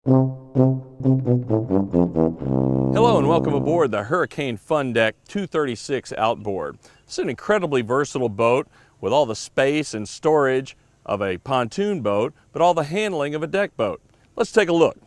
Hello and welcome aboard the Hurricane FunDeck 236 outboard. It's an incredibly versatile boat with all the space and storage of a pontoon boat, but all the handling of a deck boat. Let's take a look.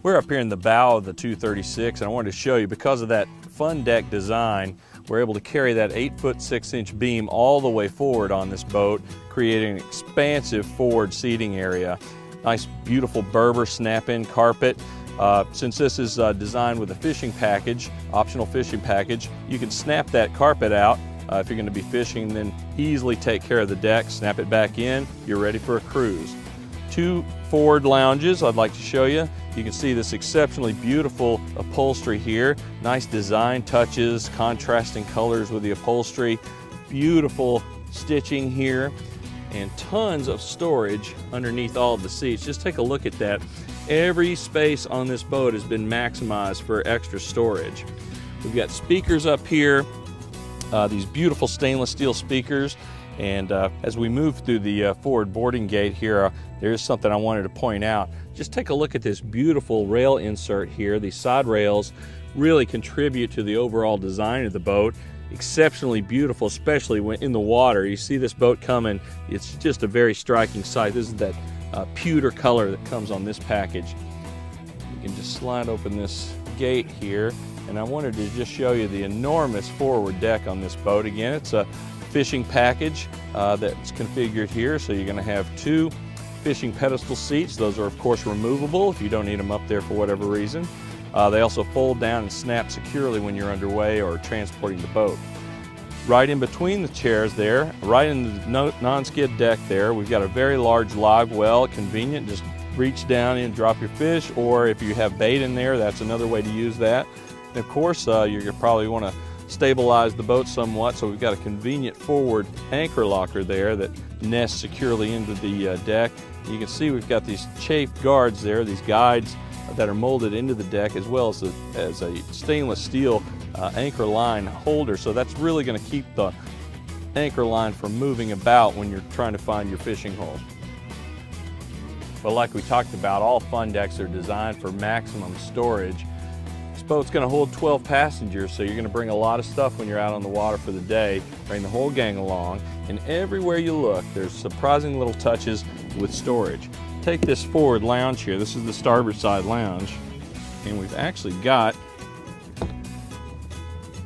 We're up here in the bow of the 236, and I wanted to show you, because of that FunDeck design, we're able to carry that 8-foot 6-inch beam all the way forward on this boat, creating an expansive forward seating area. Nice, beautiful Berber snap-in carpet. Since this is designed with a fishing package, optional fishing package, you can snap that carpet out if you're going to be fishing, then easily take care of the deck, snap it back in, you're ready for a cruise. 2 forward lounges I'd like to show you. You can see this exceptionally beautiful upholstery here. Nice design touches, contrasting colors with the upholstery. Beautiful stitching here, and tons of storage underneath all of the seats. Just take a look at that. Every space on this boat has been maximized for extra storage. We've got speakers up here, these beautiful stainless steel speakers. And as we move through the forward boarding gate here, there's something I wanted to point out. Just take a look at this beautiful rail insert here. These side rails really contribute to the overall design of the boat. Exceptionally beautiful, especially when in the water. You see this boat coming, it's just a very striking sight. This is that pewter color that comes on this package. You can just slide open this gate here, and I wanted to just show you the enormous forward deck on this boat. Again, it's a fishing package that's configured here, so you're going to have 2 fishing pedestal seats. Those are of course removable if you don't need them up there for whatever reason. They also fold down and snap securely when you're underway or transporting the boat. Right in between the chairs there, right in the non-skid deck there, we've got a very large live well. Convenient, just reach down and drop your fish, or if you have bait in there, that's another way to use that. And of course, you probably want to stabilize the boat somewhat, so we've got a convenient forward anchor locker there that nests securely into the deck. You can see we've got these chafed guards there, these guides that are molded into the deck, as well as a stainless steel anchor line holder, so that's really going to keep the anchor line from moving about when you're trying to find your fishing hole. But like we talked about, all FunDecks are designed for maximum storage. This boat's going to hold 12 passengers, so you're going to bring a lot of stuff when you're out on the water for the day. Bring the whole gang along, and everywhere you look, there's surprising little touches with storage. Take this forward lounge here. This is the starboard side lounge, and we've actually got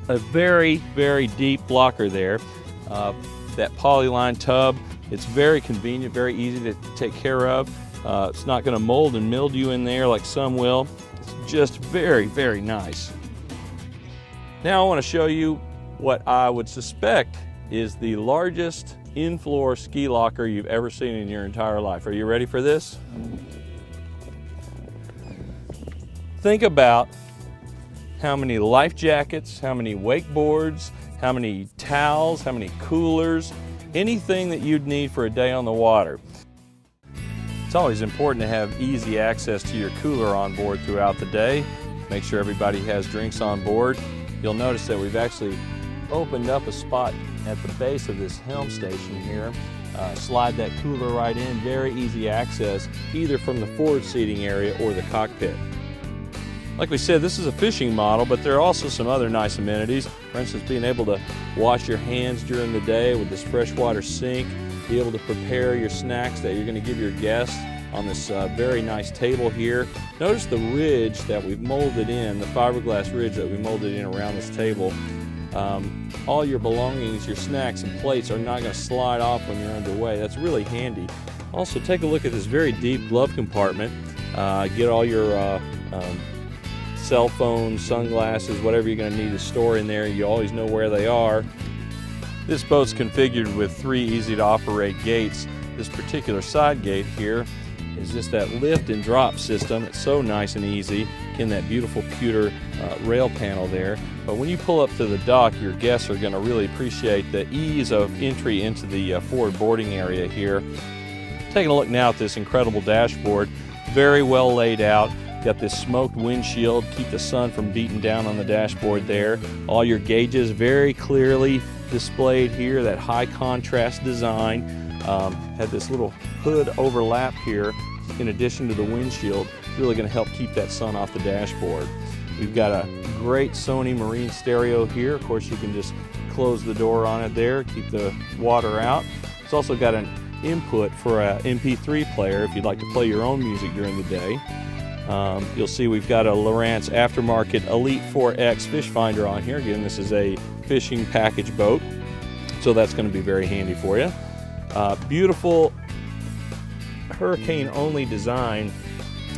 a very, very deep blocker there. That polyline tub, it's very convenient, very easy to take care of. It's not going to mold and mildew in there like some will. It's just very, very nice. Now I want to show you what I would suspect is the largest in-floor ski locker you've ever seen in your entire life. Are you ready for this? Think about how many life jackets, how many wakeboards, how many towels, how many coolers, anything that you'd need for a day on the water. It's always important to have easy access to your cooler on board throughout the day. Make sure everybody has drinks on board. You'll notice that we've actually opened up a spot at the base of this helm station here. Slide that cooler right in, very easy access, either from the forward seating area or the cockpit. Like we said, this is a fishing model, but there are also some other nice amenities. For instance, being able to wash your hands during the day with this freshwater sink, be able to prepare your snacks that you're going to give your guests on this very nice table here. Notice the ridge that we've molded in, the fiberglass ridge that we molded in around this table. All your belongings, your snacks and plates are not going to slide off when you're underway. That's really handy. Also, take a look at this very deep glove compartment. Get all your cell phones, sunglasses, whatever you're going to need to store in there. You always know where they are. This boat's configured with 3 easy to operate gates. This particular side gate here is just that lift and drop system. It's so nice and easy. Again, that beautiful pewter rail panel there. But when you pull up to the dock, your guests are going to really appreciate the ease of entry into the forward boarding area here. Taking a look now at this incredible dashboard, very well laid out. Got this smoked windshield, keep the sun from beating down on the dashboard there. All your gauges very clearly displayed here, that high contrast design. Had this little hood overlap here, in addition to the windshield, really going to help keep that sun off the dashboard. We've got a great Sony Marine stereo here. Of course, you can just close the door on it there, keep the water out. It's also got an input for an MP3 player if you'd like to play your own music during the day. You'll see we've got a Lowrance aftermarket Elite 4X fish finder on here. Again, this is a fishing package boat, so that's going to be very handy for you. Beautiful hurricane-only design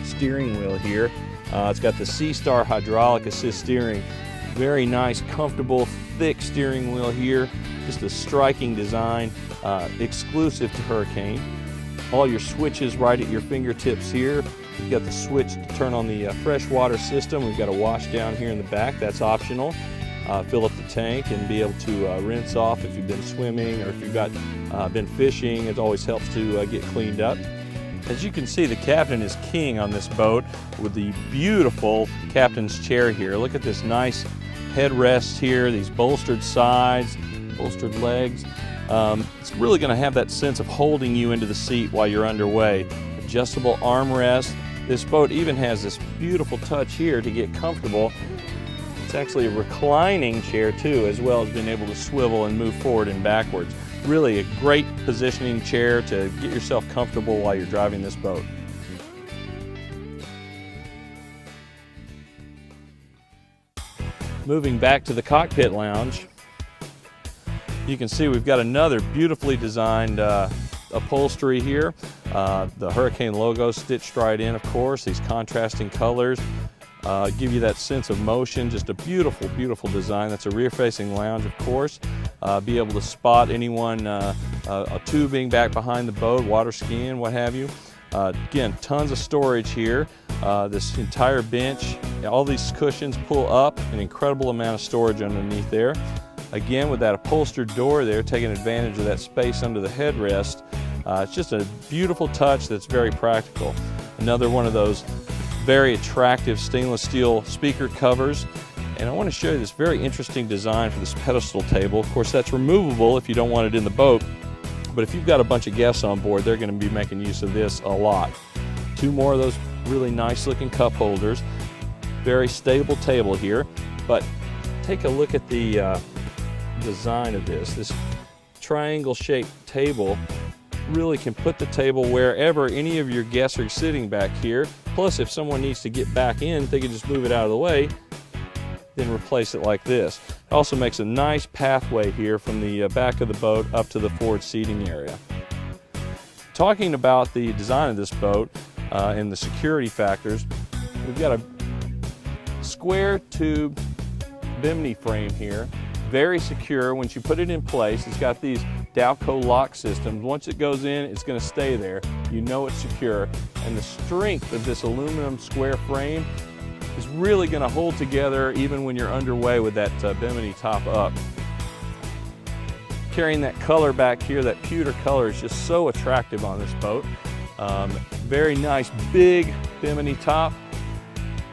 steering wheel here. It's got the C-Star hydraulic assist steering. Very nice, comfortable, thick steering wheel here. Just a striking design, exclusive to Hurricane. All your switches right at your fingertips here. You've got the switch to turn on the freshwater system. We've got a wash down here in the back. That's optional. Fill up the tank and be able to rinse off if you've been swimming or if you've been fishing. It always helps to get cleaned up. As you can see, the captain is king on this boat with the beautiful captain's chair here. Look at this nice headrest here, these bolstered sides, bolstered legs. It's really going to have that sense of holding you into the seat while you're underway. Adjustable armrest. This boat even has this beautiful touch here to get comfortable. It's actually a reclining chair too, as well as being able to swivel and move forward and backwards. Really a great positioning chair to get yourself comfortable while you're driving this boat. Moving back to the cockpit lounge, you can see we've got another beautifully designed upholstery here. The Hurricane logo stitched right in, of course. These contrasting colors give you that sense of motion. Just a beautiful, beautiful design. That's a rear-facing lounge, of course. Be able to spot anyone, a tubing back behind the boat, water skiing, what have you. Again, tons of storage here. This entire bench, all these cushions pull up, an incredible amount of storage underneath there. Again, with that upholstered door there, taking advantage of that space under the headrest. It's just a beautiful touch that's very practical. Another one of those very attractive stainless steel speaker covers. And I want to show you this very interesting design for this pedestal table. Of course, that's removable if you don't want it in the boat. But if you've got a bunch of guests on board, they're going to be making use of this a lot. Two more of those really nice looking cup holders. Very stable table here. But take a look at the design of this. This triangle shaped table really can put the table wherever any of your guests are sitting back here. Plus, if someone needs to get back in, they can just move it out of the way, then replace it like this. It also makes a nice pathway here from the back of the boat up to the forward seating area. Talking about the design of this boat and the security factors, we've got a square tube bimini frame here. Very secure. Once you put it in place, it's got these Dalco lock systems. Once it goes in, it's going to stay there. You know it's secure. And the strength of this aluminum square frame is really going to hold together even when you're underway with that bimini top up. Carrying that color back here, that pewter color, is just so attractive on this boat. Very nice big bimini top.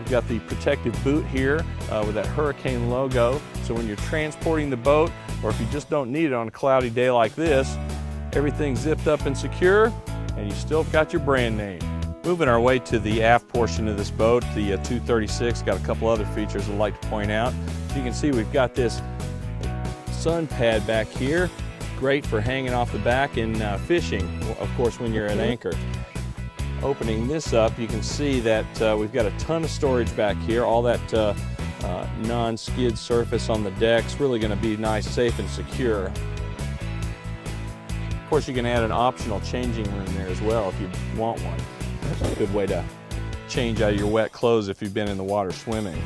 We've got the protective boot here with that Hurricane logo. So when you're transporting the boat, or if you just don't need it on a cloudy day like this, everything's zipped up and secure, and you still got your brand name. Moving our way to the aft portion of this boat, the 236, got a couple other features I'd like to point out. You can see we've got this sun pad back here, great for hanging off the back and fishing, of course, when you're at anchor. Opening this up, you can see that we've got a ton of storage back here. All that non-skid surface on the deck's really going to be nice, safe, and secure. Of course, you can add an optional changing room there as well if you want one. That's a good way to change out of your wet clothes if you've been in the water swimming.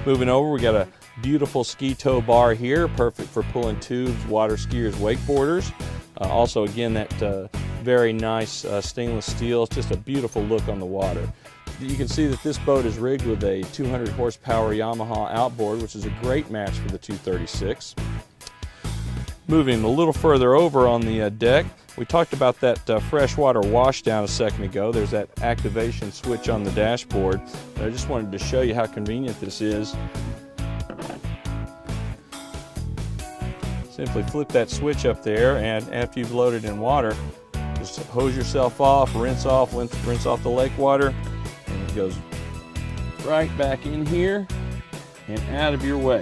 Moving over, we got a beautiful ski tow bar here, perfect for pulling tubes, water skiers, wakeboarders. Also, again, that very nice stainless steel. It's just a beautiful look on the water. You can see that this boat is rigged with a 200 horsepower Yamaha outboard, which is a great match for the 236. Moving a little further over on the deck, we talked about that freshwater washdown a second ago. There's that activation switch on the dashboard. And I just wanted to show you how convenient this is. Simply flip that switch up there, and after you've loaded in water, Just hose yourself off, rinse off the lake water, and it goes right back in here and out of your way.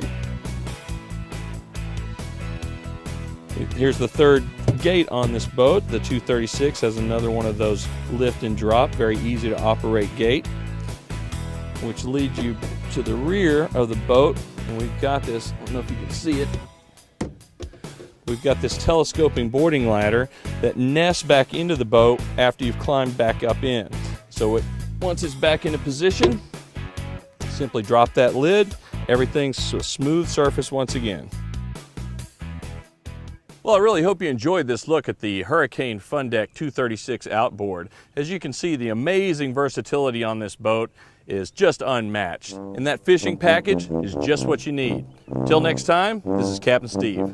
Here's the third gate on this boat. The 236 has another one of those lift and drop, very easy to operate gate, which leads you to the rear of the boat. And we've got this, I don't know if you can see it, we've got this telescoping boarding ladder that nests back into the boat after you've climbed back up in. So once it's back into position, simply drop that lid, everything's a smooth surface once again. Well, I really hope you enjoyed this look at the Hurricane FunDeck 236 outboard. As you can see, the amazing versatility on this boat is just unmatched. And that fishing package is just what you need. Till next time, this is Captain Steve.